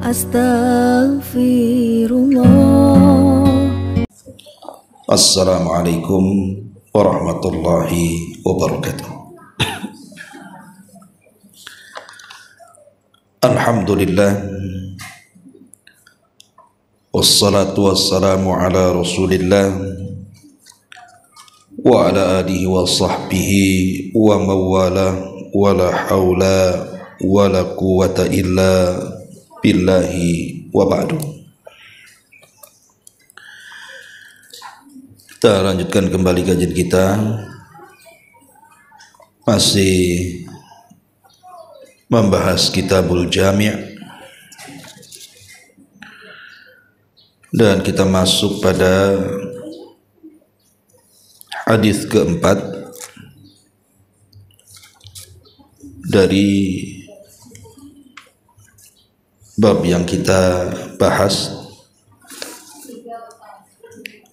Astaghfirullah. Assalamualaikum warahmatullahi wabarakatuh. Alhamdulillah, wassalatu wassalamu ala rasulillah wa ala alihi wa sahbihi wa mawala wa la hawla wa la quwwata illa billahi wa ba'du. Kita lanjutkan kembali kajian kita, masih membahas Kitabul Jami', dan kita masuk pada hadis keempat dari bab yang kita bahas,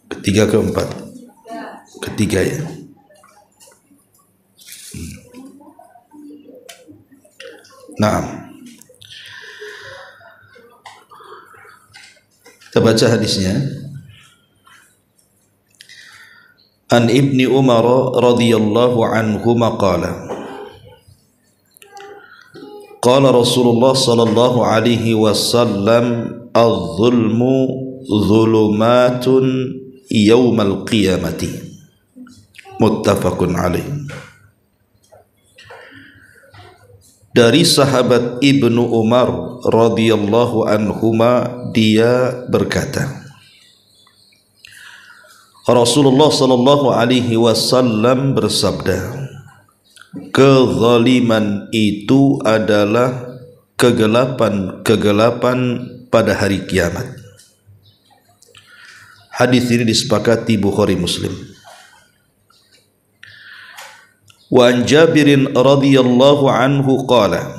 ketiga ya. Nah, kita baca hadisnya. An Ibni Umar radhiyallahu anhuma qala qala Rasulullah sallallahu alaihi wasallam az-zulmu zulumatun yaumal qiyamati, muttafaqun alaih. Dari sahabat Ibnu Umar radhiyallahu anhuma, dia berkata, Rasulullah sallallahu alaihi wasallam bersabda, kezaliman itu adalah kegelapan-kegelapan pada hari kiamat. Hadis ini disepakati Bukhari Muslim. Wa an Jabirin radhiyallahu anhu qala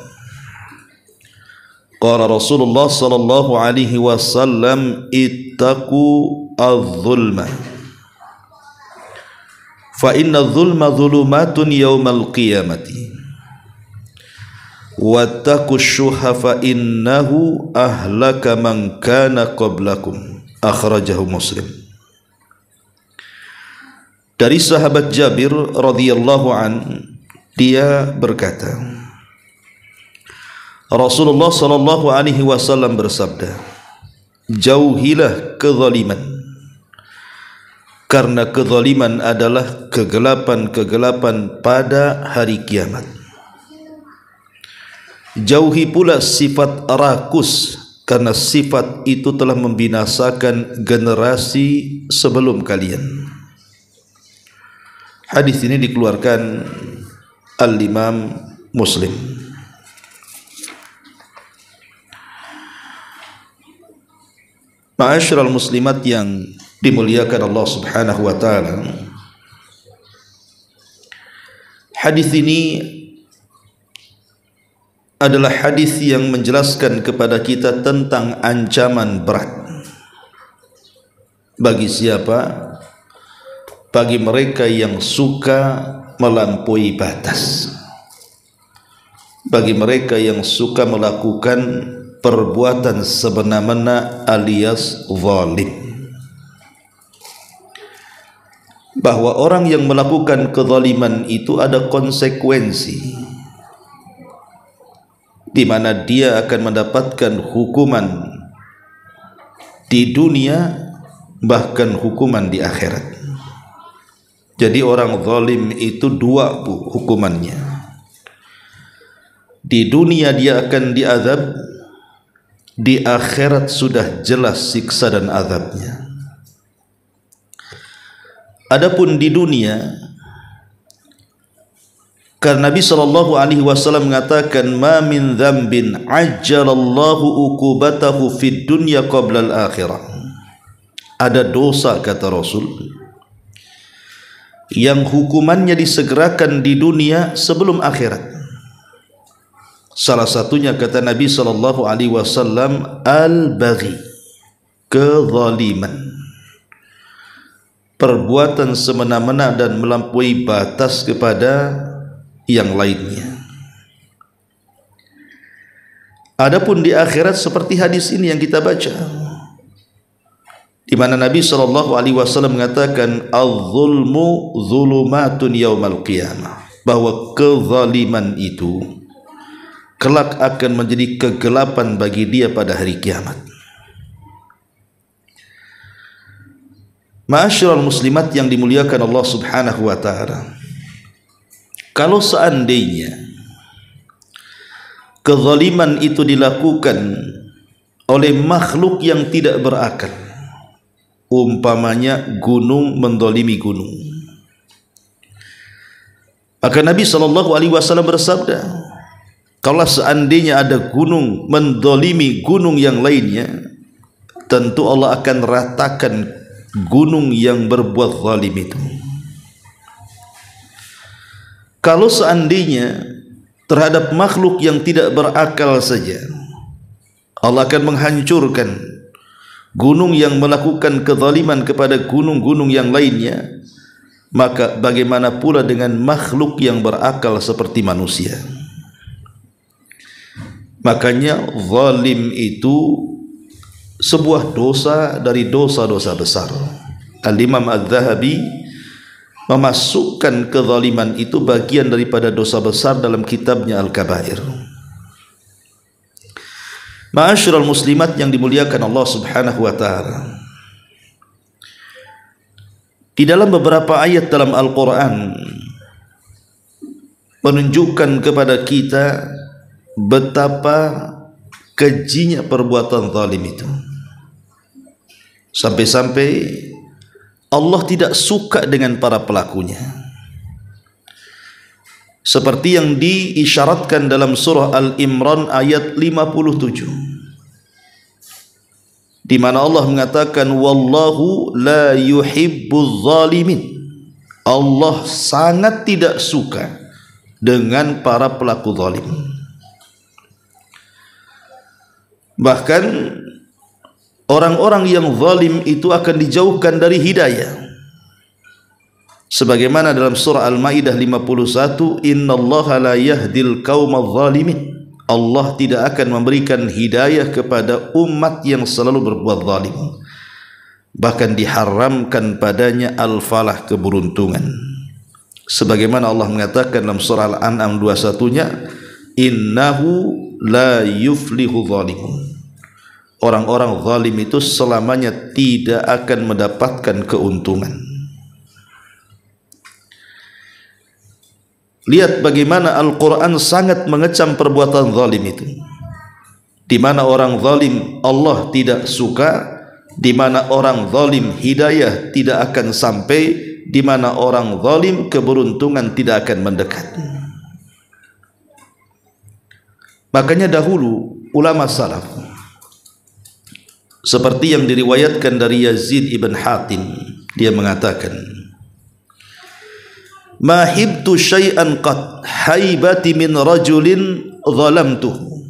qala Rasulullah sallallahu alaihi wasallam ittaqu adh-dhulma fa inna adh-dhulma dhulumatun yawmal qiyamati wattaqu syuha fa innahu ahlaka man kana qablakum, akhrajahu Muslim. Dari sahabat Jabir radhiyallahu an, dia berkata, Rasulullah sallallahu alaihi wasallam bersabda, jauhilah kezaliman, karena kezaliman adalah kegelapan-kegelapan pada hari kiamat. Jauhi pula sifat rakus, karena sifat itu telah membinasakan generasi sebelum kalian. Hadis ini dikeluarkan Al-Imam Muslim. Ma'asyiral muslimat yang dimuliakan Allah Subhanahu wa taala, hadis ini adalah hadis yang menjelaskan kepada kita tentang ancaman berat bagi siapa? Bagi mereka yang suka melampaui batas, bagi mereka yang suka melakukan perbuatan semena-mena alias zalim. Bahwa orang yang melakukan kezaliman itu ada konsekuensi, di mana dia akan mendapatkan hukuman di dunia, bahkan hukuman di akhirat. Jadi orang zalim itu dua hukumannya. Di dunia dia akan diazab, di akhirat sudah jelas siksa dan azabnya. Adapun di dunia, karena Nabi sallallahu alaihi wasallam mengatakan, ma min dzambin ajjalallahu uqubatahu fid dunya qabla al-akhirah. Ada dosa, kata Rasul, yang hukumannya disegerakan di dunia sebelum akhirat. Salah satunya, kata Nabi sallallahu alaihi wasallam, al-baghi, kezaliman, perbuatan semena-mena dan melampaui batas kepada yang lainnya. Adapun di akhirat seperti hadis ini yang kita baca, di mana Nabi SAW mengatakan az-zulmu zulumatun yaumal qiyamah, bahwa kezaliman itu kelak akan menjadi kegelapan bagi dia pada hari kiamat. Ma'asyiral muslimat yang dimuliakan Allah Subhanahu wa taala, kalau seandainya kezaliman itu dilakukan oleh makhluk yang tidak berakal, umpamanya gunung mendolimi gunung, maka Nabi SAW bersabda, kalau seandainya ada gunung mendolimi gunung yang lainnya, tentu Allah akan ratakan gunung yang berbuat zalim itu. Kalau seandainya terhadap makhluk yang tidak berakal saja Allah akan menghancurkan gunung yang melakukan kezaliman kepada gunung-gunung yang lainnya, maka bagaimana pula dengan makhluk yang berakal seperti manusia? Makanya zalim itu sebuah dosa dari dosa-dosa besar. Al-Imam Adz-Dzahabi memasukkan kezaliman itu bagian daripada dosa besar dalam kitabnya Al-Kabair. Ma'asyiral muslimat yang dimuliakan Allah Subhanahu wa taala, di dalam beberapa ayat dalam Al-Quran menunjukkan kepada kita betapa kejinya perbuatan zalim itu, sampai-sampai Allah tidak suka dengan para pelakunya, seperti yang diisyaratkan dalam surah Al-Imran ayat 57, di mana Allah mengatakan wallahu la yuhibbuz zalimin, Allah sangat tidak suka dengan para pelaku zalim. Bahkan orang-orang yang zalim itu akan dijauhkan dari hidayah, sebagaimana dalam surah Al-Maidah 51, innallaha la yahdil qaumadz zalimin, Allah tidak akan memberikan hidayah kepada umat yang selalu berbuat zalim, bahkan diharamkan padanya al-falah, keberuntungan, sebagaimana Allah mengatakan dalam surah Al-An'am 21-nya, innahu la yuflihu zalimun, orang-orang zalim itu selamanya tidak akan mendapatkan keuntungan. Lihat bagaimana Al-Quran sangat mengecam perbuatan zalim itu, di mana orang zalim Allah tidak suka, di mana orang zalim hidayah tidak akan sampai, di mana orang zalim keberuntungan tidak akan mendekat. Makanya dahulu ulama salaf, seperti yang diriwayatkan dari Yazid ibn Hatim, dia mengatakan, ma hibtu syai'an qad haibati min rajulin zalamtuhu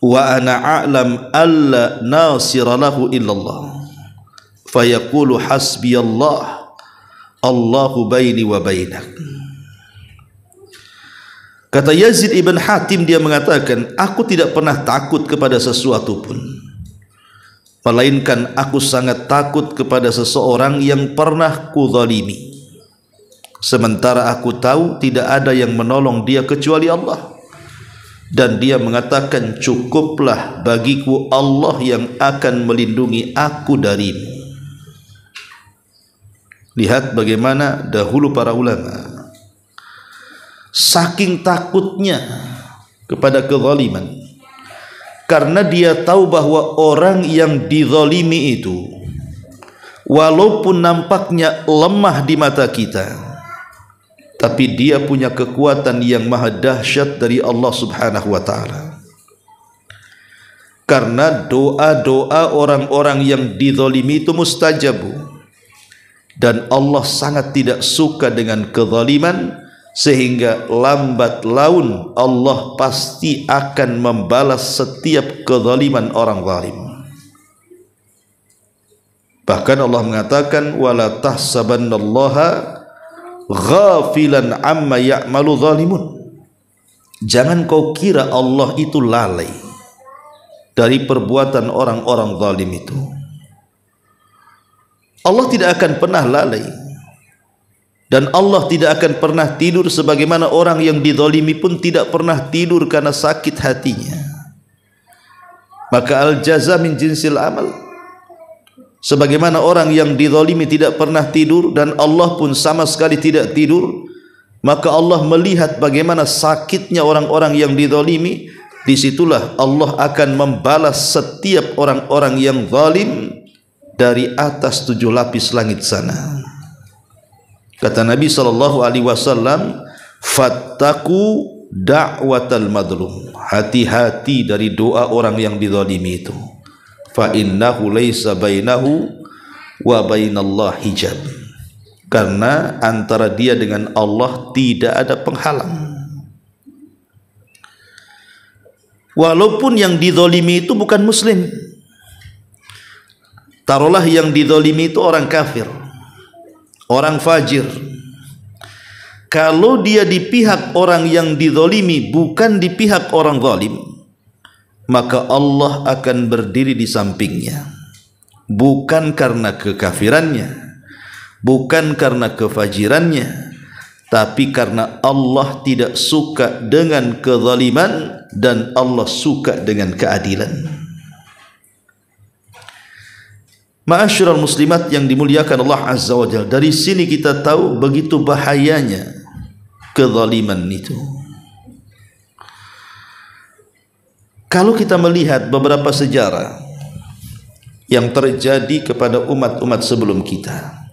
wa ana a'lam alla nasira lahu illallah fayaqulu hasbiyallah Allahu baini wa bainak. Kata Yazid ibn Hatim, dia mengatakan, aku tidak pernah takut kepada sesuatu pun, melainkan aku sangat takut kepada seseorang yang pernah kuzalimi, sementara aku tahu tidak ada yang menolong dia kecuali Allah, dan dia mengatakan, cukuplah bagiku Allah yang akan melindungi aku darimu. Lihat bagaimana dahulu para ulama saking takutnya kepada kezaliman, karena dia tahu bahwa orang yang dizalimi itu walaupun nampaknya lemah di mata kita, tapi dia punya kekuatan yang maha dahsyat dari Allah Subhanahu wa taala. Karena doa-doa orang-orang yang dizalimi itu mustajabu, dan Allah sangat tidak suka dengan kezaliman, sehingga lambat laun Allah pasti akan membalas setiap kezaliman orang zalim. Bahkan Allah mengatakan, wala tahsabannallaha ghafilan amma ya'malu zalimun, Jangan kau kira Allah itu lalai dari perbuatan orang-orang zalim itu. Allah tidak akan pernah lalai, dan Allah tidak akan pernah tidur sebagaimana orang yang dizalimi pun tidak pernah tidur karena sakit hatinya. Maka al-jaza min jinsil amal. Sebagaimana orang yang dizalimi tidak pernah tidur dan Allah pun sama sekali tidak tidur, maka Allah melihat bagaimana sakitnya orang-orang yang dizalimi. Disitulah Allah akan membalas setiap orang-orang yang zalim dari atas 7 lapis langit sana. Kata Nabi SAW, fattaku da'watal madlum. Hati-hati dari doa orang yang dizalimi itu. Fa innahu laisa bainahu wa bainallah hijab. Karena antara dia dengan Allah tidak ada penghalang. Walaupun yang dizalimi itu bukan muslim. Taruhlah yang dizalimi itu orang kafir, orang fajir. Kalau dia di pihak orang yang dizalimi, bukan di pihak orang zalim, maka Allah akan berdiri di sampingnya. Bukan karena kekafirannya, bukan karena kefajirannya, tapi karena Allah tidak suka dengan kezaliman dan Allah suka dengan keadilan. Ma'asyiral muslimat yang dimuliakan Allah Azza wa Jalla, dari sini kita tahu begitu bahayanya kezaliman itu. Kalau kita melihat beberapa sejarah yang terjadi kepada umat-umat sebelum kita,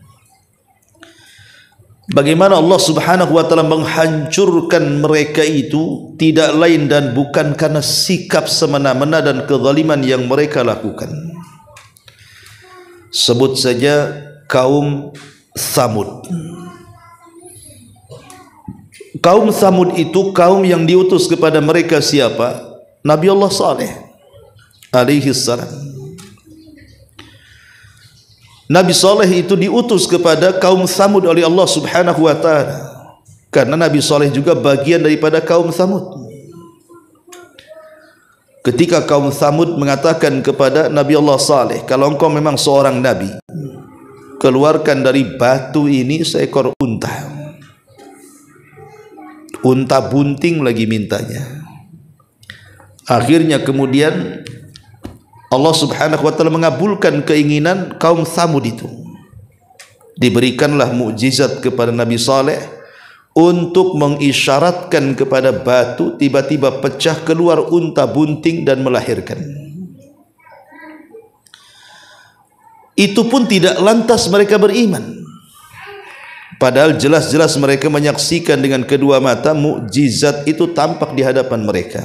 bagaimana Allah Subhanahu wa taala menghancurkan mereka itu tidak lain dan bukan karena sikap semena-mena dan kezaliman yang mereka lakukan. Sebut saja kaum Tsamud. Kaum Tsamud itu kaum yang diutus kepada mereka siapa? Nabi Allah Saleh alaihi salam. Nabi Saleh itu diutus kepada kaum Tsamud oleh Allah Subhanahu wa taala, karena Nabi Saleh juga bagian daripada kaum Tsamud. Ketika kaum Tsamud mengatakan kepada Nabi Allah Saleh, kalau engkau memang seorang nabi, keluarkan dari batu ini seekor unta. Unta bunting lagi mintanya. Akhirnya kemudian Allah Subhanahu wa taala mengabulkan keinginan kaum Tsamud itu. Diberikanlah mukjizat kepada Nabi Saleh untuk mengisyaratkan kepada batu, tiba-tiba pecah keluar unta bunting dan melahirkan. Itu pun tidak lantas mereka beriman, padahal jelas-jelas mereka menyaksikan dengan kedua mata mukjizat itu tampak di hadapan mereka.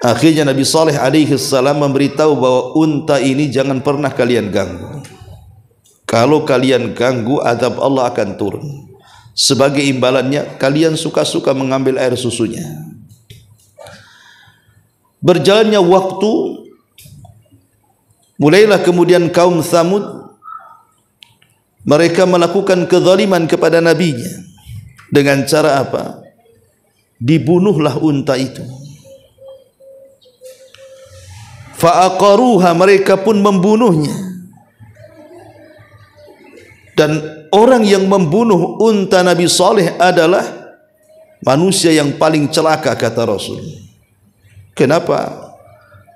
Akhirnya Nabi Saleh alaihi salam memberitahu bahwa unta ini jangan pernah kalian ganggu. Kalau kalian ganggu, azab Allah akan turun. Sebagai imbalannya, kalian suka-suka mengambil air susunya. Berjalannya waktu, mulailah kemudian kaum Tsamud mereka melakukan kezaliman kepada nabinya. Dengan cara apa? Dibunuhlah unta itu. Fa'aqaruha, mereka pun membunuhnya. Dan orang yang membunuh unta Nabi Saleh adalah manusia yang paling celaka, kata Rasul. Kenapa?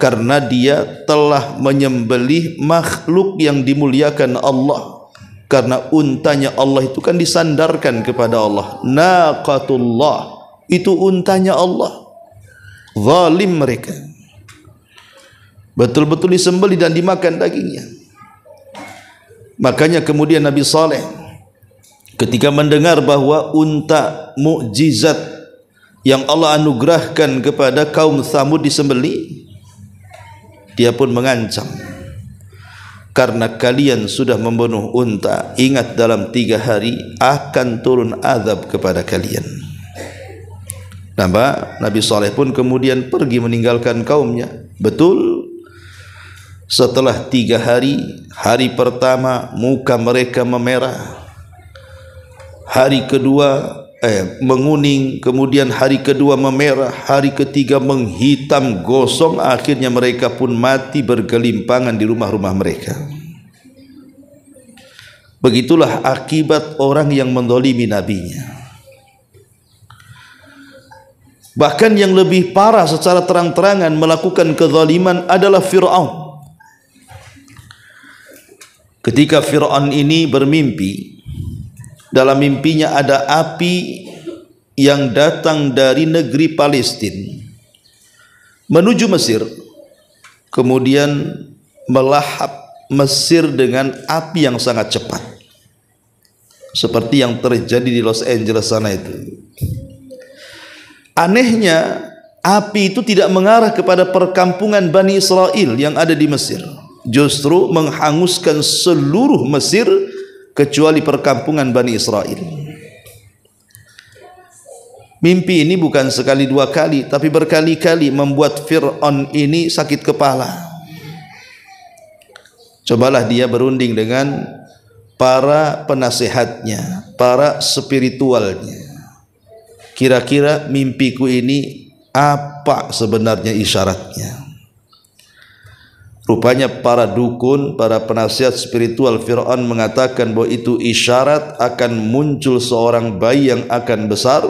Karena dia telah menyembelih makhluk yang dimuliakan Allah. Karena untanya Allah itu kan disandarkan kepada Allah. Naqatullah, itu untanya Allah. Zalim mereka, betul-betul disembelih dan dimakan dagingnya. Makanya kemudian Nabi Saleh ketika mendengar bahwa unta mukjizat yang Allah anugerahkan kepada kaum Tsamud disembelih, dia pun mengancam, karena kalian sudah membunuh unta, ingat dalam 3 hari akan turun azab kepada kalian. Nabi Saleh pun kemudian pergi meninggalkan kaumnya. Betul, setelah 3 hari, hari pertama muka mereka memerah, hari kedua menguning, kemudian hari kedua memerah, hari ketiga menghitam gosong, akhirnya mereka pun mati bergelimpangan di rumah-rumah mereka. Begitulah akibat orang yang mendolimi nabinya. Bahkan yang lebih parah secara terang-terangan melakukan kezaliman adalah Fir'aun. Ketika Fir'aun ini bermimpi, dalam mimpinya ada api yang datang dari negeri Palestina menuju Mesir, kemudian melahap Mesir dengan api yang sangat cepat, seperti yang terjadi di Los Angeles sana itu. Anehnya, api itu tidak mengarah kepada perkampungan Bani Israel yang ada di Mesir, justru menghanguskan seluruh Mesir kecuali perkampungan Bani Israel. Mimpi ini bukan sekali dua kali, tapi berkali-kali membuat Fir'aun ini sakit kepala. Cobalah dia berunding dengan para penasehatnya, para spiritualnya. Kira-kira mimpiku ini apa sebenarnya isyaratnya? Rupanya para dukun, para penasihat spiritual Fir'aun mengatakan bahwa itu isyarat akan muncul seorang bayi yang akan besar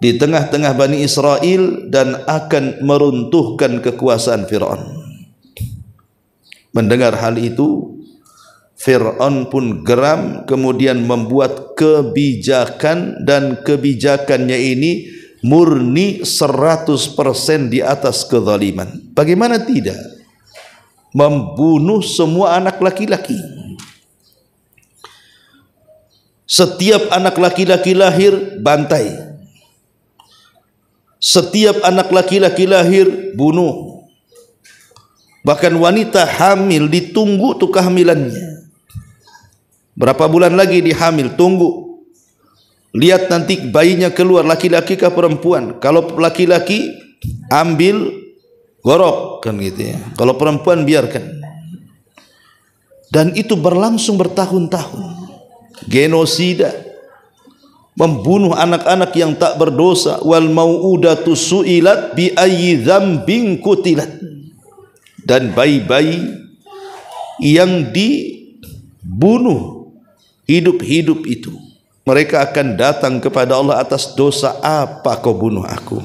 di tengah-tengah Bani Israel dan akan meruntuhkan kekuasaan Fir'aun. Mendengar hal itu, Fir'aun pun geram, kemudian membuat kebijakan, dan kebijakannya ini murni 100% di atas kezaliman. Bagaimana tidak? Membunuh semua anak laki-laki. Setiap anak laki-laki lahir, bantai. Setiap anak laki-laki lahir, bunuh. Bahkan wanita hamil ditunggu tuh kehamilannya. Berapa bulan lagi dihamil, tunggu. Lihat nanti bayinya keluar, laki-laki ke perempuan. Kalau laki-laki, ambil, gorok, kan gitu ya. Kalau perempuan, biarkan. Dan itu berlangsung bertahun-tahun. Genosida, membunuh anak-anak yang tak berdosa. Wal mau'udatu su'ilat bi ayyi dzambin qutilat. Dan bayi-bayi yang dibunuh hidup-hidup itu, mereka akan datang kepada Allah atas dosa apa kau bunuh aku.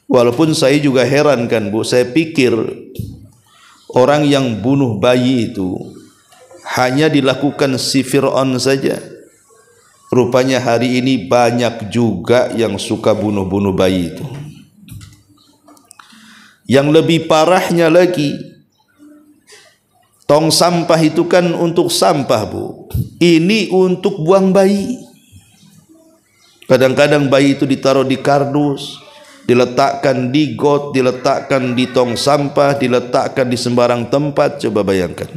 Walaupun saya juga heran kan Bu, saya pikir orang yang bunuh bayi itu hanya dilakukan si Fir'aun saja. Rupanya hari ini banyak juga yang suka bunuh-bunuh bayi itu. Yang lebih parahnya lagi, tong sampah itu kan untuk sampah Bu, ini untuk buang bayi. Kadang-kadang bayi itu ditaruh di kardus, diletakkan di got, diletakkan di tong sampah, diletakkan di sembarang tempat. Coba bayangkan,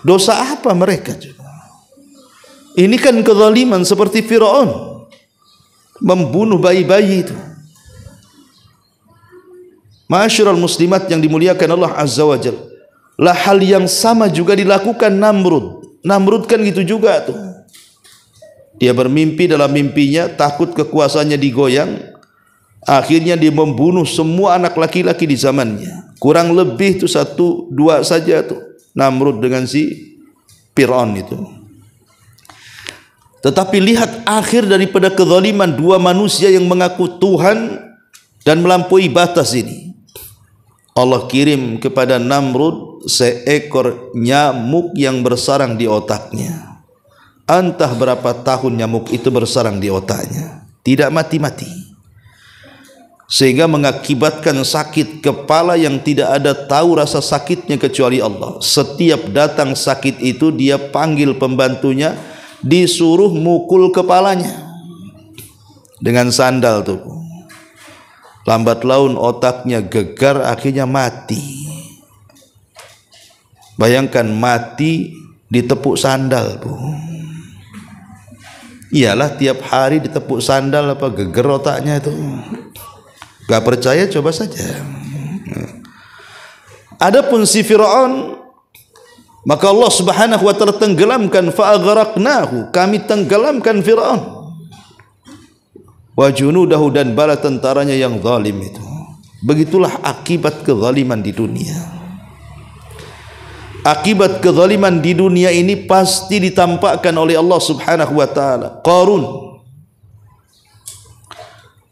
dosa apa mereka coba? Ini kan kezaliman seperti Fir'aun membunuh bayi-bayi itu. Ma'asyiral muslimat yang dimuliakan Allah Azza wa Jalla, lah hal yang sama juga dilakukan Namrud. Namrud kan gitu juga tuh. Dia bermimpi, dalam mimpinya takut kekuasaannya digoyang, akhirnya dia membunuh semua anak laki-laki di zamannya. Kurang lebih tuh 1-2 saja tuh Namrud dengan si Fir'aun itu. Tetapi lihat akhir daripada kezaliman dua manusia yang mengaku Tuhan dan melampaui batas ini. Allah kirim kepada Namrud seekor nyamuk yang bersarang di otaknya. Entah berapa tahun nyamuk itu bersarang di otaknya, tidak mati-mati, sehingga mengakibatkan sakit kepala yang tidak ada tahu rasa sakitnya kecuali Allah. Setiap datang sakit itu, dia panggil pembantunya, disuruh mukul kepalanya dengan sandal tuh. Lambat laun otaknya gegar, akhirnya mati. Bayangkan mati ditepuk sandal Bu. Iyalah tiap hari ditepuk sandal, apa geger otaknya itu. Gak percaya coba saja. Adapun si Fir'aun Maka Allah Subhanahu wa taala tenggelamkan, fa'aghraqnahu, kami tenggelamkan Firaun wa junudahu, dan bala tentaranya yang zalim itu. Begitulah akibat kezaliman di dunia. Akibat kezaliman di dunia ini pasti ditampakkan oleh Allah Subhanahu wa taala. Qarun,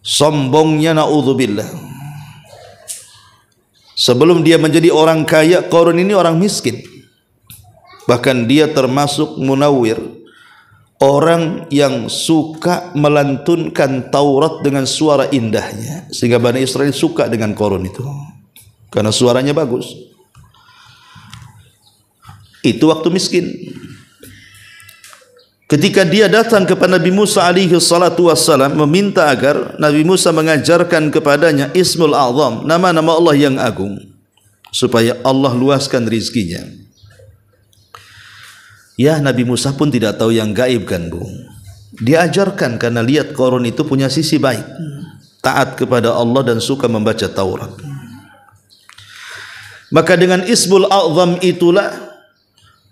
sombongnya, naudzubillah. Sebelum dia menjadi orang kaya, Qarun ini orang miskin. Bahkan dia termasuk munawwir, orang yang suka melantunkan Taurat dengan suara indahnya, sehingga Bani Israel suka dengan Qarun itu karena suaranya bagus. Itu waktu miskin. Ketika dia datang kepada Nabi Musa alaihi salatu wassalam, meminta agar Nabi Musa mengajarkan kepadanya Ismul A'zam, nama-nama Allah yang agung, supaya Allah luaskan rizkinya. Ya, Nabi Musa pun tidak tahu yang gaib kan, Bu. Dia ajarkan karena lihat Qarun itu punya sisi baik, taat kepada Allah dan suka membaca Taurat. Maka dengan Ismul A'zam itulah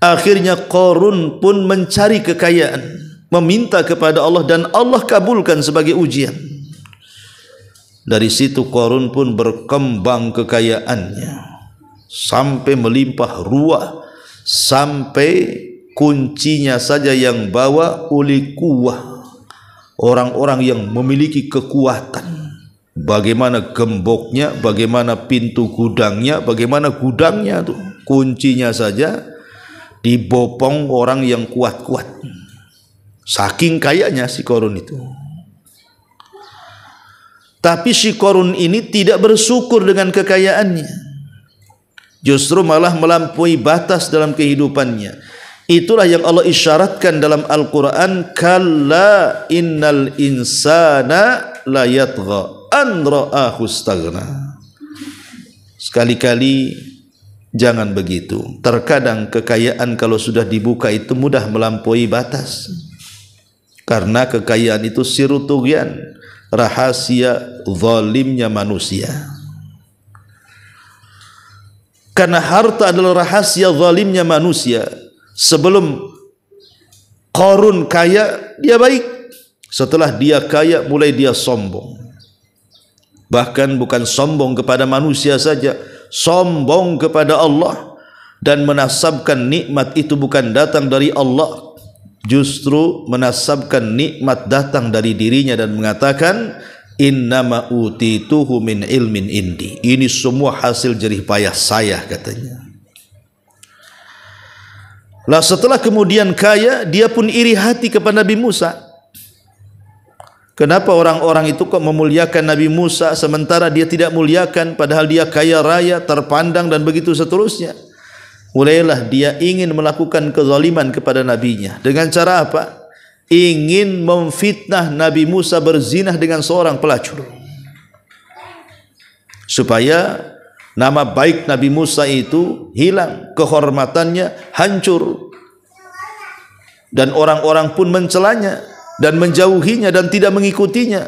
akhirnya Qarun pun mencari kekayaan, meminta kepada Allah, dan Allah kabulkan sebagai ujian. Dari situ Qarun pun berkembang kekayaannya sampai melimpah ruah, sampai kuncinya saja yang bawa uli kuwah, orang-orang yang memiliki kekuatan. Bagaimana gemboknya, bagaimana pintu gudangnya, bagaimana gudangnya tuh, kuncinya saja dibopong orang yang kuat-kuat. Saking kayanya si Qarun itu. Tapi si Qarun ini tidak bersyukur dengan kekayaannya, justru malah melampaui batas dalam kehidupannya. Itulah yang Allah isyaratkan dalam Al-Quran, kalla innal insana la yatgha an ra'ahu istaghna. Sekali-kali jangan begitu. Terkadang kekayaan kalau sudah dibuka itu mudah melampaui batas, karena kekayaan itu sirru tughyan, rahasia zalimnya manusia. Karena harta adalah rahasia zalimnya manusia. Sebelum Qarun kaya, dia baik. Setelah dia kaya, mulai dia sombong. Bahkan bukan sombong kepada manusia saja, sombong kepada Allah, dan menasabkan nikmat itu bukan datang dari Allah, justru menasabkan nikmat datang dari dirinya dan mengatakan innama utituhu min ilmin indi. Ini semua hasil jerih payah saya, katanya. Lah setelah kemudian kaya, dia pun iri hati kepada Nabi Musa. Kenapa orang-orang itu kok memuliakan Nabi Musa sementara dia tidak muliakan, padahal dia kaya raya, terpandang, dan begitu seterusnya. Mulailah dia ingin melakukan kezaliman kepada nabinya. Dengan cara apa? Ingin memfitnah Nabi Musa berzinah dengan seorang pelacur, supaya nama baik Nabi Musa itu hilang, kehormatannya hancur, dan orang-orang pun mencelanya dan menjauhinya dan tidak mengikutinya.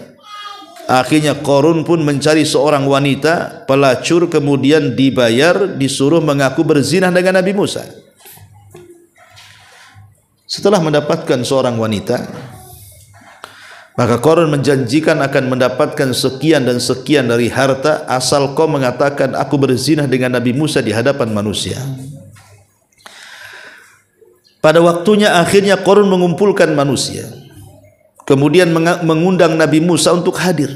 Akhirnya Qarun pun mencari seorang wanita pelacur, kemudian dibayar, disuruh mengaku berzinah dengan Nabi Musa. Setelah mendapatkan seorang wanita, maka Qarun menjanjikan akan mendapatkan sekian dan sekian dari harta asal kau mengatakan aku berzina dengan Nabi Musa di hadapan manusia. Pada waktunya akhirnya Qarun mengumpulkan manusia, kemudian mengundang Nabi Musa untuk hadir.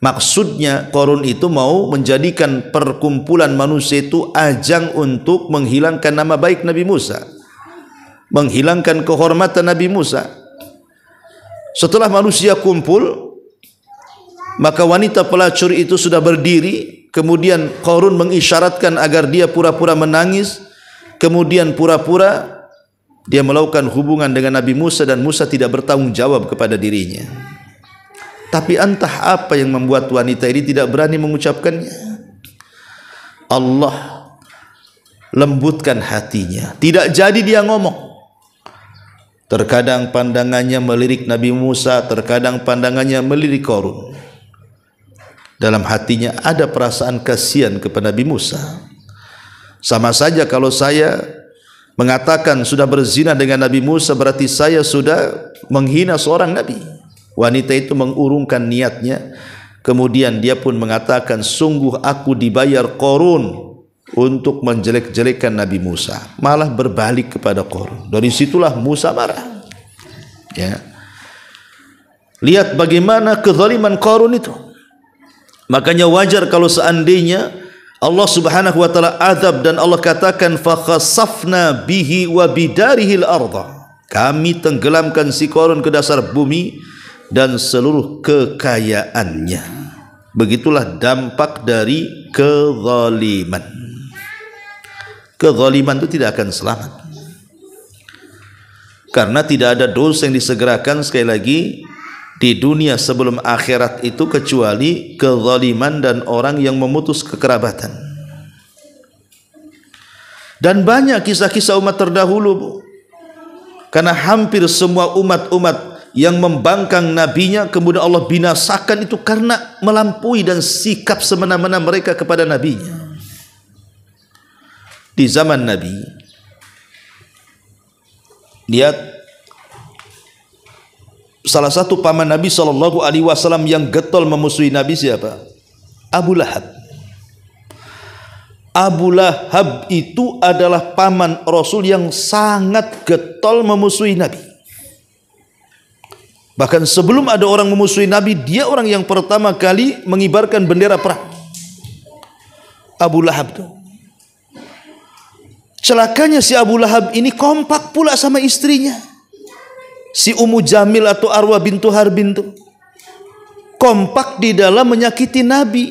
Maksudnya Qarun itu mau menjadikan perkumpulan manusia itu ajang untuk menghilangkan nama baik Nabi Musa, menghilangkan kehormatan Nabi Musa. Setelah manusia kumpul, maka wanita pelacur itu sudah berdiri. Kemudian Qarun mengisyaratkan agar dia pura-pura menangis, kemudian pura-pura dia melakukan hubungan dengan Nabi Musa, dan Musa tidak bertanggung jawab kepada dirinya. Tapi entah apa yang membuat wanita ini tidak berani mengucapkannya. Allah lembutkan hatinya, tidak jadi dia ngomong. Terkadang pandangannya melirik Nabi Musa, terkadang pandangannya melirik Qarun. Dalam hatinya ada perasaan kasihan kepada Nabi Musa. Sama saja kalau saya mengatakan sudah berzina dengan Nabi Musa, berarti saya sudah menghina seorang nabi. Wanita itu mengurungkan niatnya, kemudian dia pun mengatakan, sungguh aku dibayar Qarun untuk menjelek-jelekan Nabi Musa. Malah berbalik kepada Qarun. Dari situlah Musa marah. Ya. Lihat bagaimana kezaliman Qarun itu. Makanya wajar kalau seandainya Allah Subhanahu wa taala azab dan Allah katakan fa khasafna bihi wa bidarihil ardh. Kami tenggelamkan si Qarun ke dasar bumi dan seluruh kekayaannya. Begitulah dampak dari kezaliman. Kezaliman itu tidak akan selamat. Karena tidak ada dosa yang disegerakan sekali lagi di dunia sebelum akhirat itu kecuali kezaliman dan orang yang memutus kekerabatan. Dan banyak kisah-kisah umat terdahulu, karena hampir semua umat-umat yang membangkang nabinya kemudian Allah binasakan itu karena melampaui dan sikap semena-mena mereka kepada nabinya. Di zaman Nabi, lihat salah satu paman Nabi SAW yang getol memusuhi Nabi siapa? Abu Lahab. Abu Lahab itu adalah paman Rasul yang sangat getol memusuhi Nabi. Bahkan sebelum ada orang memusuhi Nabi, dia orang yang pertama kali mengibarkan bendera perang. Abu Lahab itu. Celakanya si Abu Lahab ini kompak pula sama istrinya, si Ummu Jamil atau Arwah bintu Harbin itu. Kompak di dalam menyakiti Nabi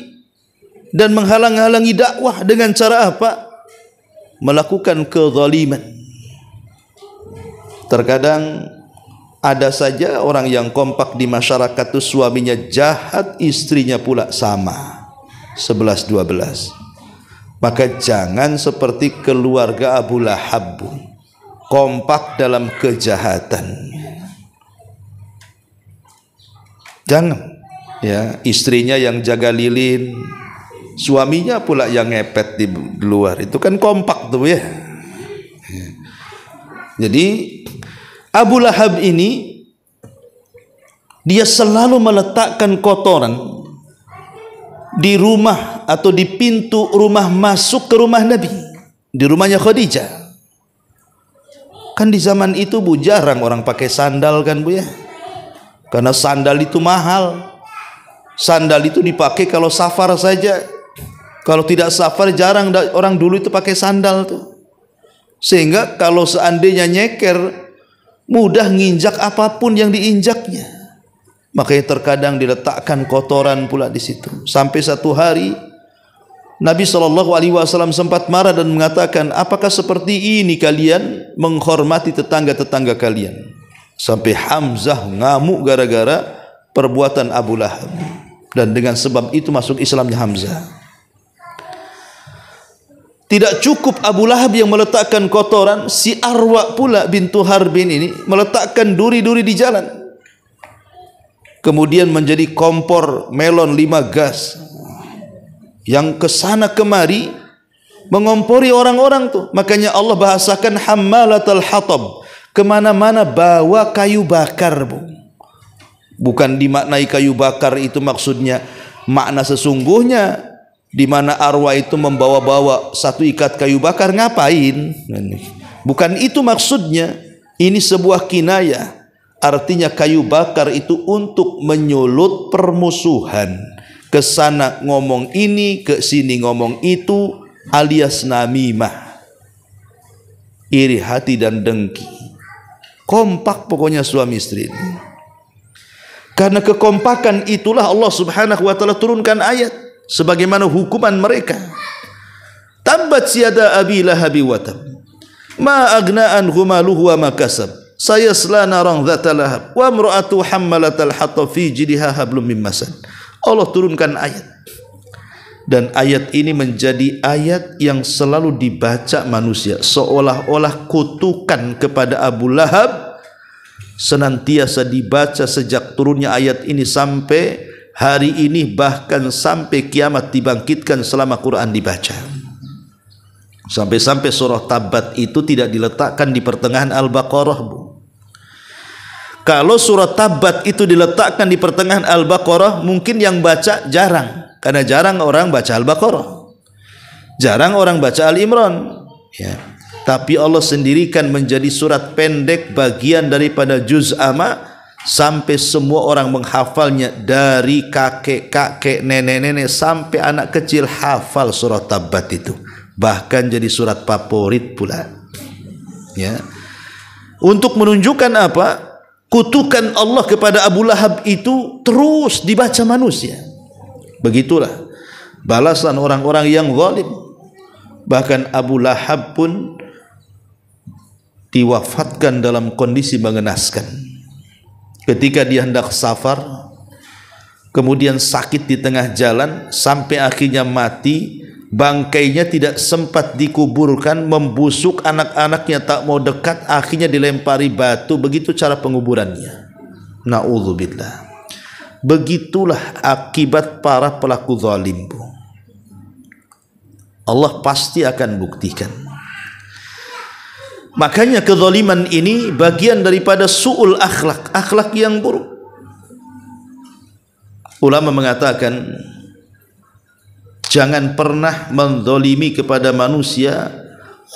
dan menghalang-halangi dakwah dengan cara apa? Melakukan kezaliman. Terkadang ada saja orang yang kompak di masyarakat itu suaminya jahat, istrinya pula sama, 11-12. Maka jangan seperti keluarga Abu Lahab, kompak dalam kejahatan. Jangan, ya, istrinya yang jaga lilin, suaminya pula yang ngepet di luar. Itu kan kompak tuh ya. Jadi Abu Lahab ini dia selalu meletakkan kotoran di rumah atau di pintu rumah masuk ke rumah Nabi, di rumahnya Khadijah. Kan di zaman itu Bu jarang orang pakai sandal kan Bu ya, karena sandal itu mahal. Sandal itu dipakai kalau safar saja, kalau tidak safar jarang orang dulu itu pakai sandal tuh. Sehingga kalau seandainya nyeker mudah nginjak apapun yang diinjaknya. Makanya terkadang diletakkan kotoran pula di situ. Sampai satu hari Nabi SAW sempat marah dan mengatakan, apakah seperti ini kalian menghormati tetangga-tetangga kalian? Sampai Hamzah ngamuk gara-gara perbuatan Abu Lahab. Dan dengan sebab itu masuk Islamnya Hamzah. Tidak cukup Abu Lahab yang meletakkan kotoran, si Arwa pula bintu Harbin ini meletakkan duri-duri di jalan. Kemudian menjadi kompor melon 5 gas yang kesana kemari mengompori orang-orang tuh. Makanya Allah bahasakan hammalatal hatab, kemana-mana bawa kayu bakar Bu. Bukan dimaknai kayu bakar itu maksudnya makna sesungguhnya, di mana Arwah itu membawa-bawa satu ikat kayu bakar ngapain? Bukan itu maksudnya. Ini sebuah kinayah. Artinya kayu bakar itu untuk menyulut permusuhan. Ke sana ngomong ini, ke sini ngomong itu, alias namimah. Iri hati dan dengki. Kompak pokoknya suami istri ini. Karena kekompakan itulah Allah Subhanahu wa taala turunkan ayat sebagaimana hukuman mereka. Tabbat yada abi lahabi wa tab. Ma agna anhu maluhu wa ma kasab. Sayasla naran dzata lahab wa imra'atu hammalatal hatab fi jidha hablum min masad. Allah turunkan ayat. Dan ayat ini menjadi ayat yang selalu dibaca manusia, seolah-olah kutukan kepada Abu Lahab senantiasa dibaca sejak turunnya ayat ini sampai hari ini, bahkan sampai kiamat dibangkitkan selama Quran dibaca. Sampai-sampai surah Tabbat itu tidak diletakkan di pertengahan Al-Baqarah, Bu. Kalau surah Tabbat itu diletakkan di pertengahan Al-Baqarah, mungkin yang baca jarang, karena jarang orang baca Al-Baqarah, jarang orang baca Al-Imran, ya. Tapi Allah sendirikan menjadi surat pendek bagian daripada juz amma, sampai semua orang menghafalnya, dari kakek-kakek, nenek-nenek sampai anak kecil hafal surat Tabbat itu. Bahkan jadi surat favorit pula, ya. Untuk menunjukkan apa? Kutukan Allah kepada Abu Lahab itu terus dibaca manusia. Begitulah balasan orang-orang yang zalim. Bahkan Abu Lahab pun diwafatkan dalam kondisi mengenaskan. Ketika dia hendak safar, kemudian sakit di tengah jalan sampai akhirnya mati, bangkainya tidak sempat dikuburkan, membusuk, anak-anaknya tak mau dekat, akhirnya dilempari batu. Begitu cara penguburannya. Na'udzubillah. Begitulah akibat para pelaku zalim. Allah pasti akan buktikan. Makanya kezaliman ini bagian daripada su'ul akhlak, akhlak yang buruk. Ulama mengatakan, jangan pernah menzalimi kepada manusia,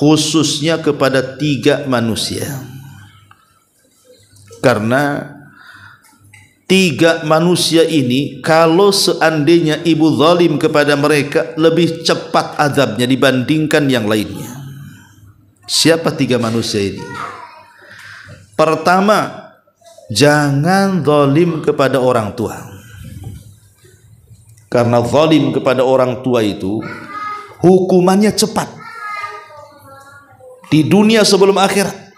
khususnya kepada 3 manusia. Karena 3 manusia ini, kalau seandainya ibu zalim kepada mereka, lebih cepat azabnya dibandingkan yang lainnya. Siapa 3 manusia ini? Pertama, jangan zalim kepada orang tua. Karena zalim kepada orang tua itu hukumannya cepat di dunia sebelum akhirat.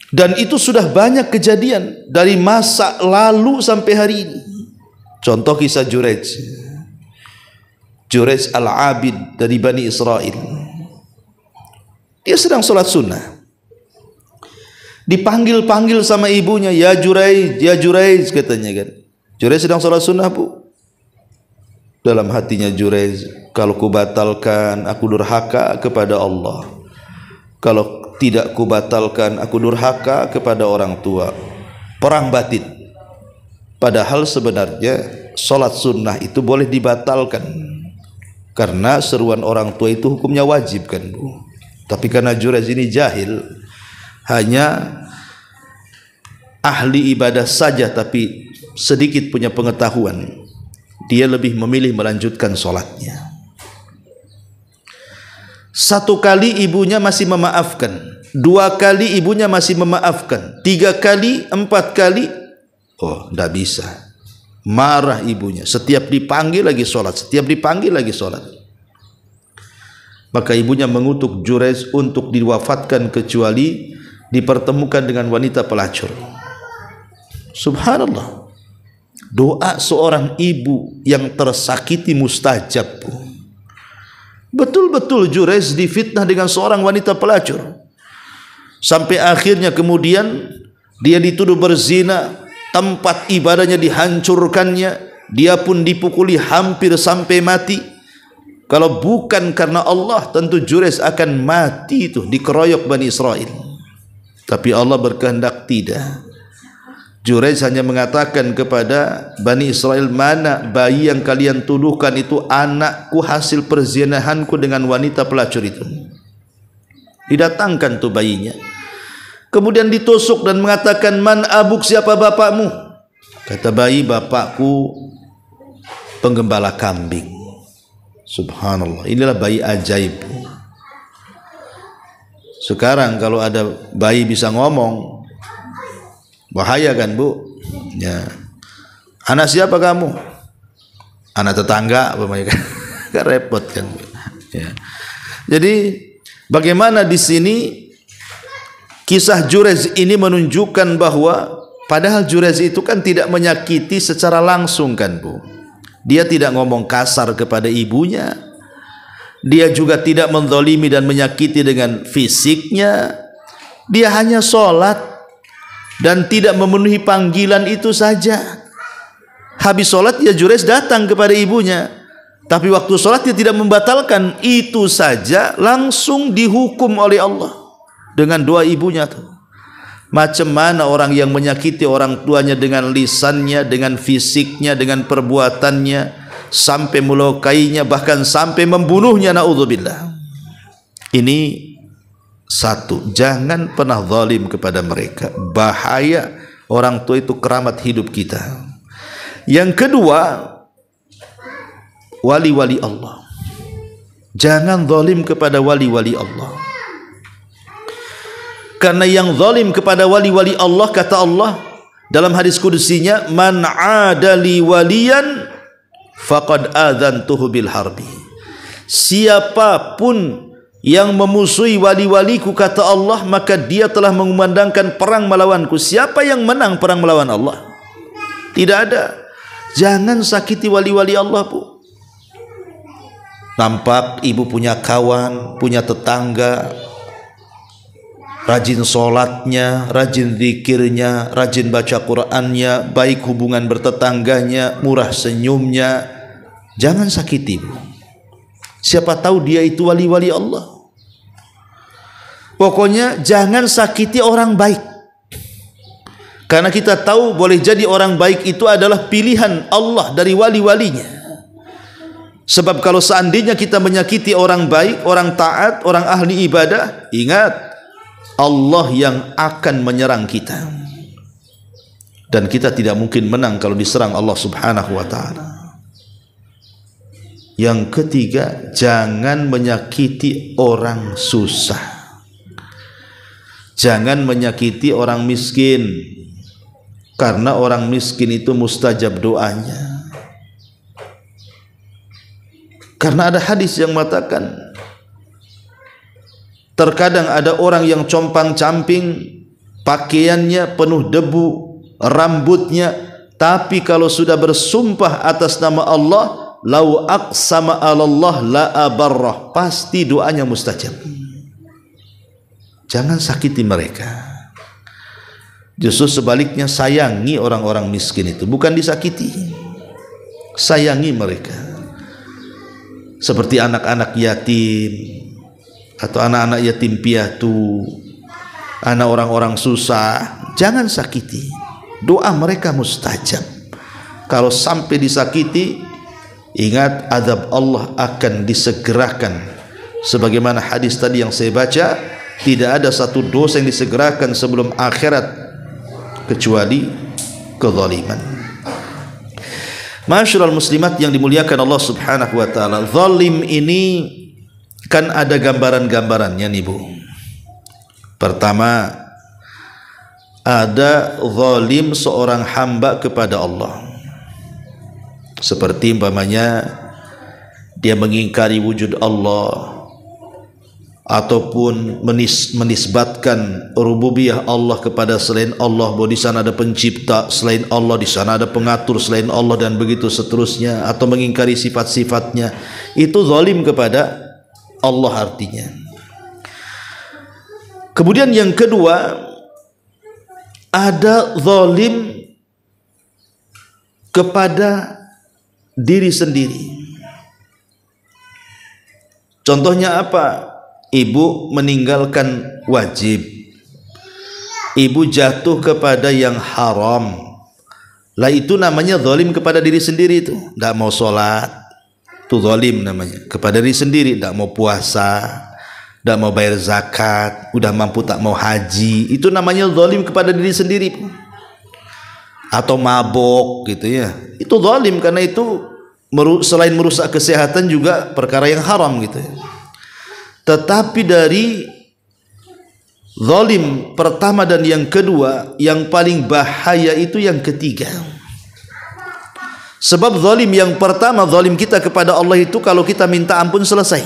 Dan itu sudah banyak kejadian dari masa lalu sampai hari ini. Contoh kisah Jurej Al-Abid dari Bani Israel. Dia sedang sholat sunnah, dipanggil-panggil sama ibunya, ya Jurej katanya kan. Jurej sedang sholat sunnah, Bu. Dalam hatinya Jurej, kalau kubatalkan aku durhaka kepada Allah, kalau tidak kubatalkan aku durhaka kepada orang tua. Perang batin. Padahal sebenarnya sholat sunnah itu boleh dibatalkan, karena seruan orang tua itu hukumnya wajib kan, Bu. Tapi karena Jurej ini jahil, hanya ahli ibadah saja tapi sedikit punya pengetahuan, dia lebih memilih melanjutkan sholatnya. 1 kali ibunya masih memaafkan, 2 kali ibunya masih memaafkan, 3 kali, 4 kali, oh tidak bisa. Marah ibunya, setiap dipanggil lagi sholat, setiap dipanggil lagi sholat. Maka ibunya mengutuk Jurej untuk diwafatkan kecuali dipertemukan dengan wanita pelacur. Subhanallah. Doa seorang ibu yang tersakiti mustajab. Betul-betul Jurej difitnah dengan seorang wanita pelacur, sampai akhirnya kemudian dia dituduh berzina, tempat ibadahnya dihancurkannya, dia pun dipukuli hampir sampai mati. Kalau bukan karena Allah, tentu Jurej akan mati itu, dikeroyok Bani Israel. Tapi Allah berkehendak tidak. Jurej hanya mengatakan kepada Bani Israel, mana bayi yang kalian tuduhkan itu anakku hasil perzinahanku dengan wanita pelacur itu. Didatangkan tuh bayinya, kemudian ditusuk dan mengatakan, man abuk, siapa bapakmu? Kata bayi, bapakku penggembala kambing. Subhanallah, inilah bayi ajaib. Sekarang kalau ada bayi bisa ngomong, bahaya kan, Bu? Ya. Anak siapa kamu? Anak tetangga, kan repot kan. Ya. Jadi bagaimana di sini kisah Jurej ini menunjukkan bahwa padahal Jurej itu kan tidak menyakiti secara langsung kan, Bu. Dia tidak ngomong kasar kepada ibunya, dia juga tidak menzalimi dan menyakiti dengan fisiknya. Dia hanya sholat dan tidak memenuhi panggilan itu saja. Habis sholat ya Jurej datang kepada ibunya, tapi waktu sholat dia tidak membatalkan, itu saja langsung dihukum oleh Allah dengan doa ibunya tuh. Macam mana orang yang menyakiti orang tuanya dengan lisannya, dengan fisiknya, dengan perbuatannya, sampai melukainya, bahkan sampai membunuhnya, naudzubillah. Ini satu, jangan pernah zalim kepada mereka. Bahaya, orang tua itu keramat hidup kita. Yang kedua, wali-wali Allah. Jangan zalim kepada wali-wali Allah. Karena yang zalim kepada wali-wali Allah, kata Allah dalam hadis kudusinya, man adali waliyan faqad adzantuhu bil harbi. Siapapun yang memusuhi wali-waliku, kata Allah, maka dia telah mengumandangkan perang melawanku. Siapa yang menang perang melawan Allah? Tidak ada. Jangan sakiti wali-wali Allah, Bu. Nampak ibu punya kawan, punya tetangga, rajin sholatnya, rajin zikirnya, rajin baca Qur'annya, baik hubungan bertetangganya, murah senyumnya. Jangan sakiti, Bu. Siapa tahu dia itu wali-wali Allah. Pokoknya jangan sakiti orang baik. Karena kita tahu boleh jadi orang baik itu adalah pilihan Allah dari wali-walinya. Sebab kalau seandainya kita menyakiti orang baik, orang taat, orang ahli ibadah, ingat, Allah yang akan menyerang kita. Dan kita tidak mungkin menang kalau diserang Allah subhanahu wa ta'ala. Yang ketiga, jangan menyakiti orang susah. Jangan menyakiti orang miskin. Karena orang miskin itu mustajab doanya. Karena ada hadis yang mengatakan, terkadang ada orang yang compang-camping, pakaiannya penuh debu, rambutnya, tapi kalau sudah bersumpah atas nama Allah, lau aqsama 'ala Allah la abarrah, pasti doanya mustajab. Jangan sakiti mereka. Justru sebaliknya, sayangi orang-orang miskin itu, bukan disakiti. Sayangi mereka. Seperti anak-anak yatim atau anak-anak yatim piatu, anak orang-orang susah, jangan sakiti. Doa mereka mustajab. Kalau sampai disakiti, ingat azab Allah akan disegerakan. Sebagaimana hadis tadi yang saya baca, tidak ada satu dosa yang disegerakan sebelum akhirat kecuali kezaliman. Masyarul muslimat yang dimuliakan Allah subhanahu wa ta'ala, zalim ini kan ada gambaran-gambarannya nih, Bu. Pertama, ada zalim seorang hamba kepada Allah. Seperti umpamanya dia mengingkari wujud Allah, ataupun menisbatkan rububiyah Allah kepada selain Allah, bahwa di sana ada pencipta selain Allah, di sana ada pengatur selain Allah, dan begitu seterusnya, atau mengingkari sifat-sifatnya. Itu zalim kepada Allah artinya. Kemudian yang kedua, ada zalim kepada diri sendiri. Contohnya apa? Ibu meninggalkan wajib, ibu jatuh kepada yang haram, lah itu namanya zalim kepada diri sendiri. Itu tidak mau sholat, itu zalim namanya kepada diri sendiri. Tidak mau puasa, tidak mau bayar zakat, udah mampu tak mau haji, itu namanya zalim kepada diri sendiri. Atau mabok gitu ya, itu zalim, karena itu selain merusak kesehatan juga perkara yang haram gitu ya. Tetapi dari zalim pertama dan yang kedua, yang paling bahaya itu yang ketiga. Sebab zalim yang pertama, zalim kita kepada Allah itu, kalau kita minta ampun selesai,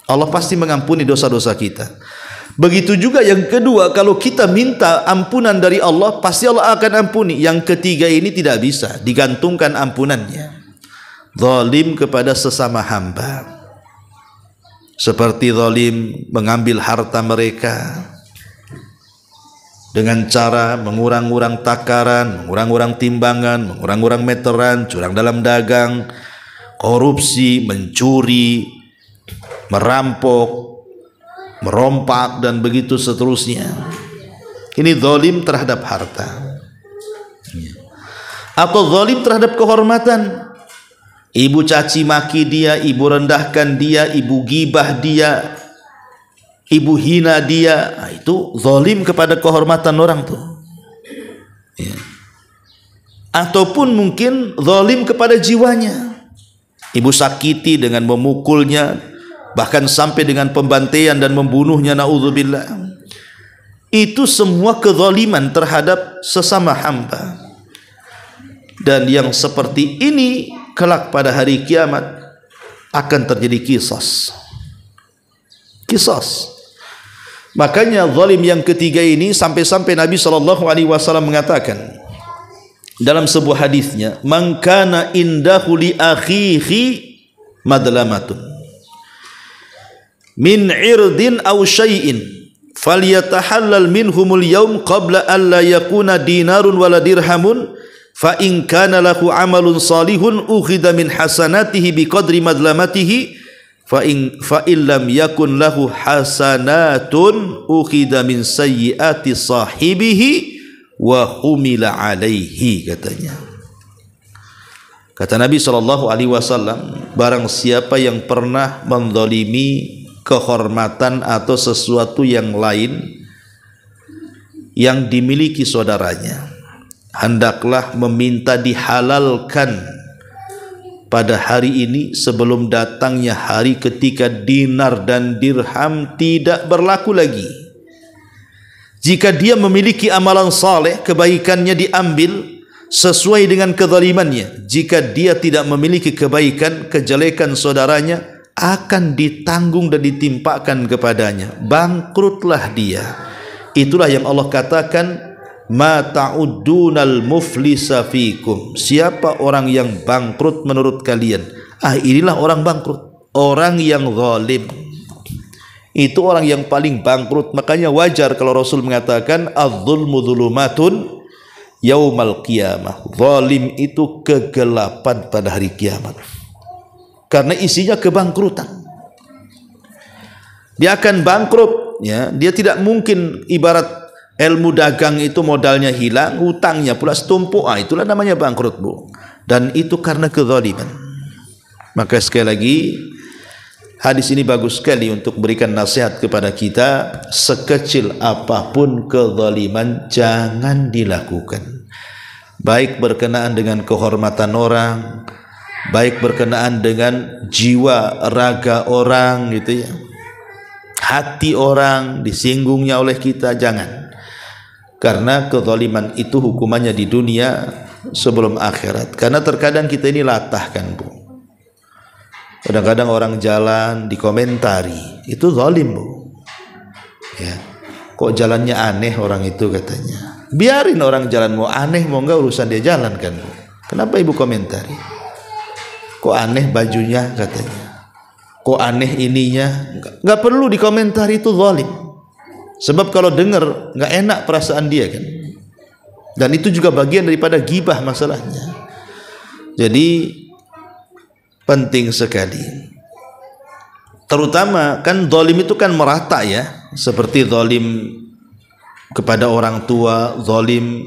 Allah pasti mengampuni dosa-dosa kita. Begitu juga yang kedua, kalau kita minta ampunan dari Allah, pasti Allah akan ampuni. Yang ketiga ini tidak bisa digantungkan ampunannya. Zalim kepada sesama hamba, seperti zalim mengambil harta mereka dengan cara mengurang-urang takaran, mengurang-urang timbangan, mengurang-urang meteran, curang dalam dagang, korupsi, mencuri, merampok, merompak, dan begitu seterusnya. Ini zalim terhadap harta. Atau zalim terhadap kehormatan. Ibu caci maki dia, ibu rendahkan dia, ibu gibah dia, ibu hina dia. Nah, itu zalim kepada kehormatan orang tuh. Ya. Ataupun mungkin zalim kepada jiwanya. Ibu sakiti dengan memukulnya, bahkan sampai dengan pembantaian dan membunuhnya, naudzubillah. Itu semua kezaliman terhadap sesama hamba. Dan yang seperti ini kelak pada hari kiamat akan terjadi qisas. Qisas. Makanya zalim yang ketiga ini sampai-sampai Nabi SAW mengatakan dalam sebuah hadisnya, man kana indahu li akhihi madlamatun min irdin aw syai'in falyatahallal minhumul yawm qabla an la yakuna dinarun wala dirhamun fa in kana lahu amalun salihun ukhidha min hasanatihi biqadri madlamatihi fa in lam yakun lahu hasanatun ukhidha min sayyiati sahibihi wa humila alaihi, katanya. Kata Nabi SAW, barang siapa yang pernah menzalimi kehormatan atau sesuatu yang lain yang dimiliki saudaranya, hendaklah meminta dihalalkan pada hari ini sebelum datangnya hari ketika dinar dan dirham tidak berlaku lagi. Jika dia memiliki amalan saleh, kebaikannya diambil sesuai dengan kezalimannya. Jika dia tidak memiliki kebaikan, kejelekan saudaranya akan ditanggung dan ditimpakan kepadanya. Bangkrutlah dia. Itulah yang Allah katakan, ma ta'uddunal muflisa fikum. Siapa orang yang bangkrut menurut kalian? Inilah orang bangkrut, orang yang zalim. Itu orang yang paling bangkrut. Makanya wajar kalau Rasul mengatakan az-zulmu dzulumatun yaumal qiyamah. Zalim itu kegelapan pada hari kiamat. Karena isinya kebangkrutan. Dia akan bangkrut, ya. Dia tidak mungkin, ibarat ilmu dagang itu modalnya hilang, hutangnya pula setumpuk. Itulah namanya bangkrut, Bu. Dan itu karena kezaliman. Maka sekali lagi, hadis ini bagus sekali untuk berikan nasihat kepada kita. Sekecil apapun kezaliman jangan dilakukan. Baik berkenaan dengan kehormatan orang, baik berkenaan dengan jiwa raga orang, gitu ya. Hati orang disinggungnya oleh kita, jangan. Karena kezaliman itu hukumannya di dunia sebelum akhirat. Karena terkadang kita ini latah, kan, Bu. Kadang-kadang orang jalan dikomentari, itu zalim, Bu. Ya. Kok jalannya aneh orang itu, katanya. Biarin orang jalan, mau aneh mau enggak urusan dia jalan, kan, Bu. Kenapa Ibu komentari? Kok aneh bajunya, katanya. Kok aneh ininya? Enggak perlu dikomentari, itu zalim. Sebab kalau dengar enggak enak perasaan dia, kan. Dan itu juga bagian daripada ghibah masalahnya. Jadi penting sekali. Terutama kan zalim itu kan merata, ya. Seperti zalim kepada orang tua, zalim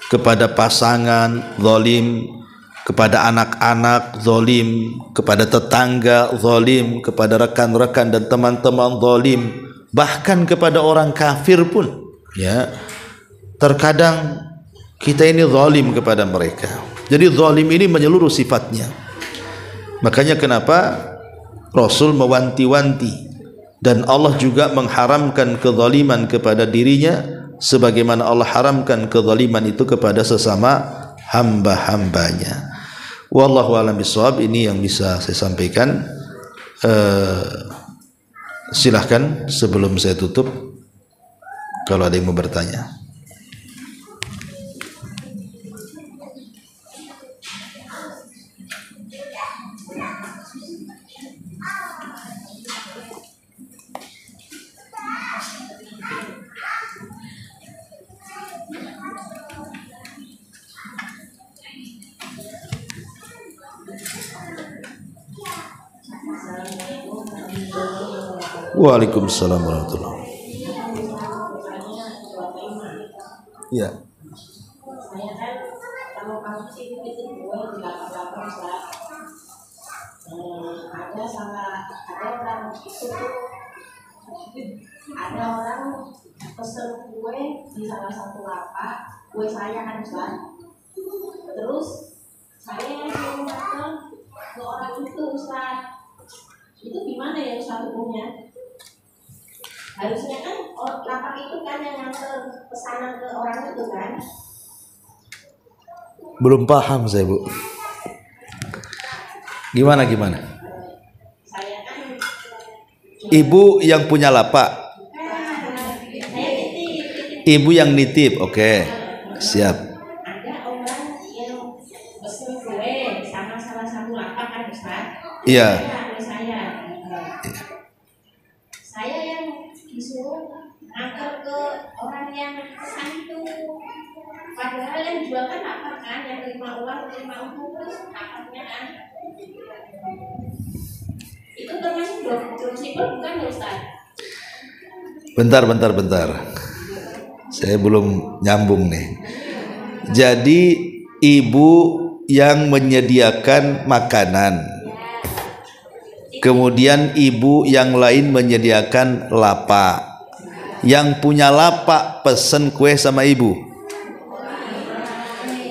kepada pasangan, zalim kepada anak-anak, zalim kepada tetangga, zalim kepada rekan-rekan dan teman-teman, zalim bahkan kepada orang kafir pun, ya. Terkadang kita ini zalim kepada mereka. Jadi zalim ini menyeluruh sifatnya. Makanya kenapa Rasul mewanti-wanti, dan Allah juga mengharamkan kezaliman kepada dirinya sebagaimana Allah haramkan kezaliman itu kepada sesama hamba-hambanya. Wallahu a'lam bishawab. Ini yang bisa saya sampaikan. Silahkan sebelum saya tutup, kalau ada yang mau bertanya. Waalaikumsalam warahmatullahi. Ya. Saya kan kalau kamu sih itu gue di lapar-lapar Ustaz. Ada orang itu ada orang pesen kue di salah satu lapak, kue saya kan Ustaz. Terus saya yang suruh datang ke orang itu Ustaz. Itu gimana ya Ustaz hukumnya? Harusnya kan lapak itu kan yang nganter pesanan ke orang itu kan. Belum paham saya, Bu. Gimana? Saya kan Ibu yang punya lapak. Ibu yang nitip, oke. Siap. ada orang yang pesen kue sama salah satu lapak kan Ustaz. Iya. Saya yang disuruh antar ke orang yang pesan itu. Padahal yang jual kan lapak kan, yang terima uang terus lapaknya kan. Itu termasuk dropshipper bukan Ustaz? Bentar. Saya belum nyambung nih. Jadi ibu yang menyediakan makanan. Kemudian ibu yang lain menyediakan lapak. Yang punya lapak pesen kue sama ibu.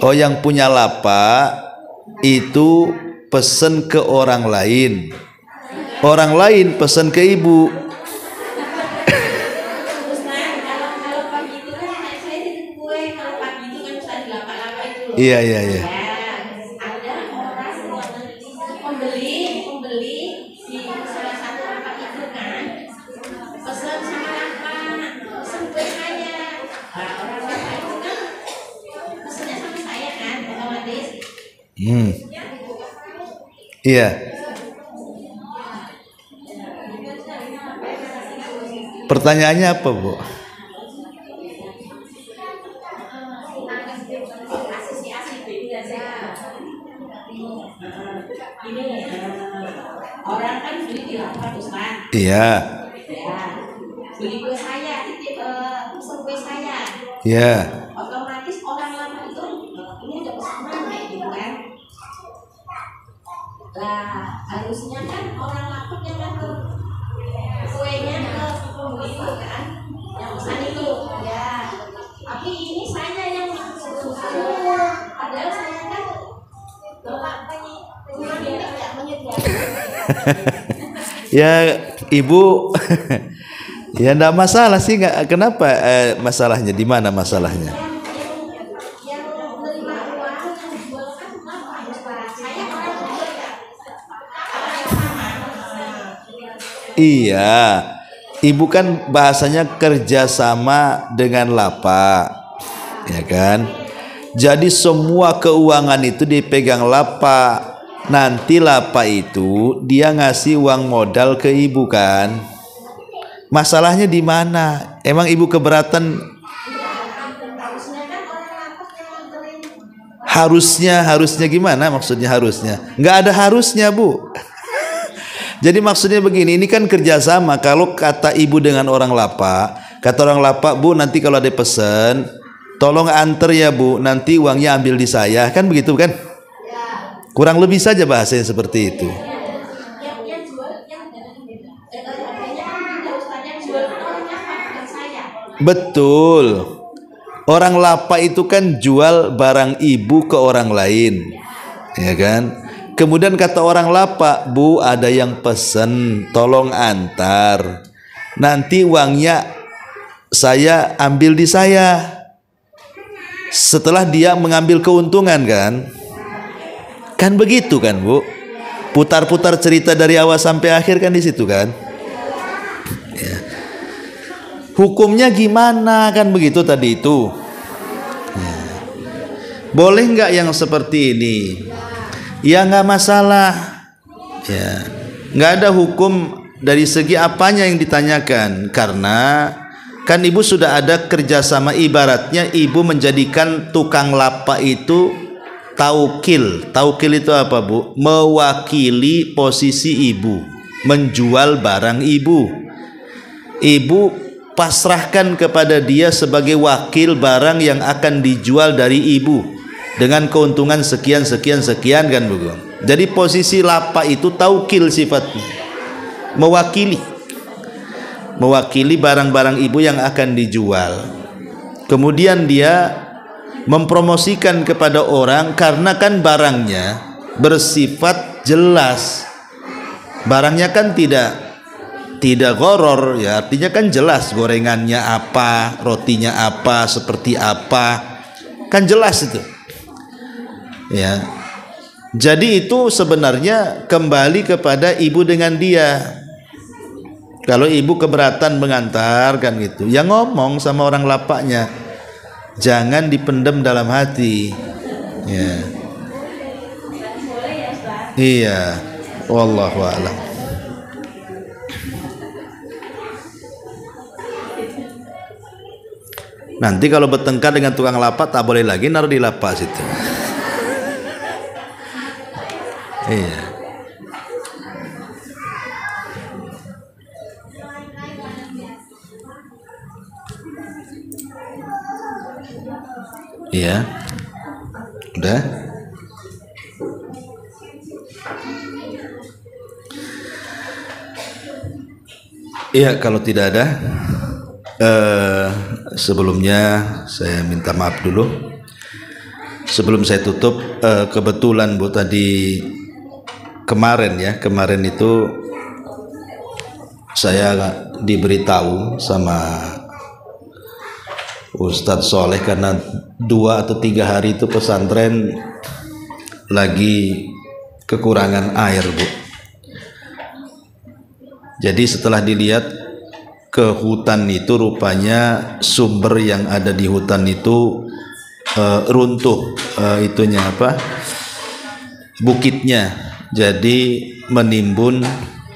Oh, yang punya lapak itu pesen ke orang lain. Orang lain pesen ke ibu. Ustaz, kalau pagi itu kan saya titip kue, kalau pagi itu kan Ustaz di lapak-lapak itu. Iya. Ya, ada orang pembeli di salah satu lapak itu kan pesan sama lapak, pesan kue saya. Nah, orang lapak itu kan pesannya sama saya kan, otomatis. Iya. Pertanyaannya apa, Bu? Ini orang kan beli di lapak Ustaz. Iya. Beli kue saya, titip pesan kue saya. Iya. Otomatis orang lama itu ini ada pesanan kayak gitu kan. Lah harusnya kan orang lapar yang nganter kuenya ke pembeli itu kan, yang pesan itu ya. Tapi ini saya yang padahal saya kan cuma dia tidak menyediakan. Ya, Ibu. Ya, enggak masalah sih, enggak. Kenapa masalahnya? Di mana masalahnya? Yang menerima uang yang dijual kan apa Ustaz? Saya orang jual ya. Iya. Ibu kan bahasanya kerjasama dengan lapak, ya kan? Jadi semua keuangan itu dipegang lapak. Nanti lapak itu dia ngasih uang modal ke ibu kan? Masalahnya di mana? Emang ibu keberatan? Harusnya gimana? Maksudnya harusnya? Nggak ada harusnya, Bu. Jadi maksudnya begini, ini kan kerjasama. Kalau kata ibu dengan orang lapak, kata orang lapak, Bu, nanti kalau ada pesan, tolong antar ya Bu, nanti uangnya ambil di saya, kan begitu kan? Kurang lebih saja bahasanya seperti itu. Betul. Orang lapak itu kan jual barang ibu ke orang lain, ya kan? Kemudian kata orang lapak, Bu, ada yang pesen, tolong antar. Nanti uangnya saya ambil di saya. Setelah dia mengambil keuntungan kan? Kan begitu kan, Bu? Putar-putar cerita dari awal sampai akhir kan di situ kan? Ya. Hukumnya gimana kan begitu tadi itu? Ya. Boleh nggak yang seperti ini? Ya nggak masalah. Ya, nggak ada hukum dari segi apanya yang ditanyakan, karena kan ibu sudah ada kerjasama. Ibaratnya ibu menjadikan tukang lapak itu taukil. Taukil itu apa, Bu? Mewakili posisi ibu, menjual barang ibu. ibu pasrahkan kepada dia sebagai wakil barang yang akan dijual dari ibu dengan keuntungan sekian kan begitu. Jadi posisi lapak itu taukil sifatnya, mewakili barang-barang ibu yang akan dijual. Kemudian dia mempromosikan kepada orang karena kan barangnya bersifat jelas, barangnya kan tidak goror ya, artinya kan jelas gorengannya apa, rotinya apa, seperti apa, kan jelas itu ya. Jadi itu sebenarnya kembali kepada ibu dengan dia. Kalau ibu keberatan mengantar kan gitu, ya ngomong sama orang lapaknya, jangan dipendam dalam hati ya. Iya, wallahu a'lam. Nanti kalau bertengkar dengan tukang lapak tak boleh lagi naruh di lapak situ. Iya. Iya. Udah. Iya, kalau tidak ada, sebelumnya saya minta maaf dulu. Sebelum saya tutup, kebetulan Bu tadi kemarin itu saya diberitahu sama Ustadz Soleh karena 2 atau 3 hari itu pesantren lagi kekurangan air Bu. Jadi setelah dilihat ke hutan itu, rupanya sumber yang ada di hutan itu runtuh, itunya apa, bukitnya, jadi menimbun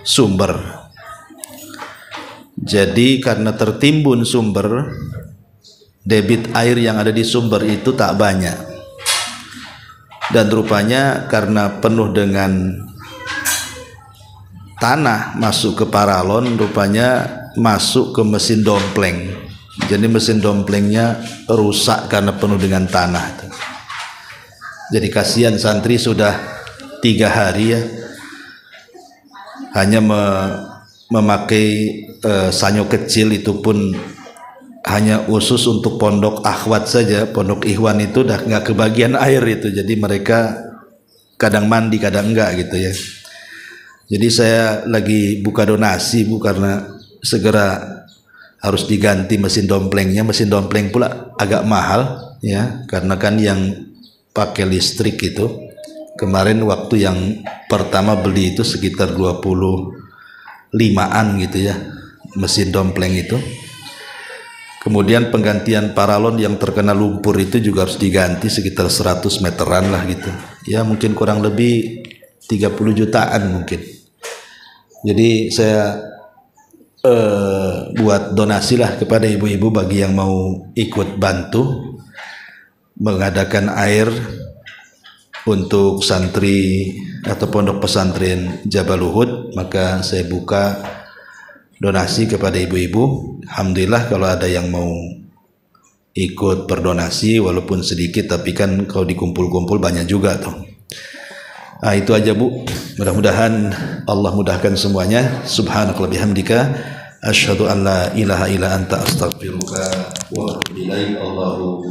sumber. Jadi karena tertimbun sumber, debit air yang ada di sumber itu tak banyak, dan rupanya karena penuh dengan tanah masuk ke paralon, rupanya masuk ke mesin dompleng. Jadi mesin domplengnya rusak karena penuh dengan tanah. Jadi kasihan santri sudah 3 hari ya hanya memakai sanyo kecil, itu pun hanya khusus untuk pondok akhwat saja. Pondok ikhwan itu udah nggak kebagian air itu, jadi mereka kadang mandi kadang enggak gitu ya. Jadi saya lagi buka donasi Bu, karena segera harus diganti mesin domplengnya. Mesin dompleng pula agak mahal ya, karena kan yang pakai listrik itu kemarin waktu yang pertama beli itu sekitar 25-an gitu ya mesin dompleng itu. Kemudian penggantian paralon yang terkena lumpur itu juga harus diganti sekitar 100 meteran lah gitu ya, mungkin kurang lebih 30 jutaan mungkin. Jadi saya buat donasi lah kepada ibu-ibu bagi yang mau ikut bantu mengadakan air untuk santri atau pondok pesantren Jabal Uhud. Maka saya buka donasi kepada ibu-ibu. Alhamdulillah kalau ada yang mau ikut berdonasi walaupun sedikit, tapi kan kalau dikumpul-kumpul banyak juga tuh. Nah, itu aja Bu. Mudah-mudahan Allah mudahkan semuanya. Subhanakallahumma bihamdika asyhadu an la ilaha illa anta astaghfiruka wa atubu ilaik. Allahu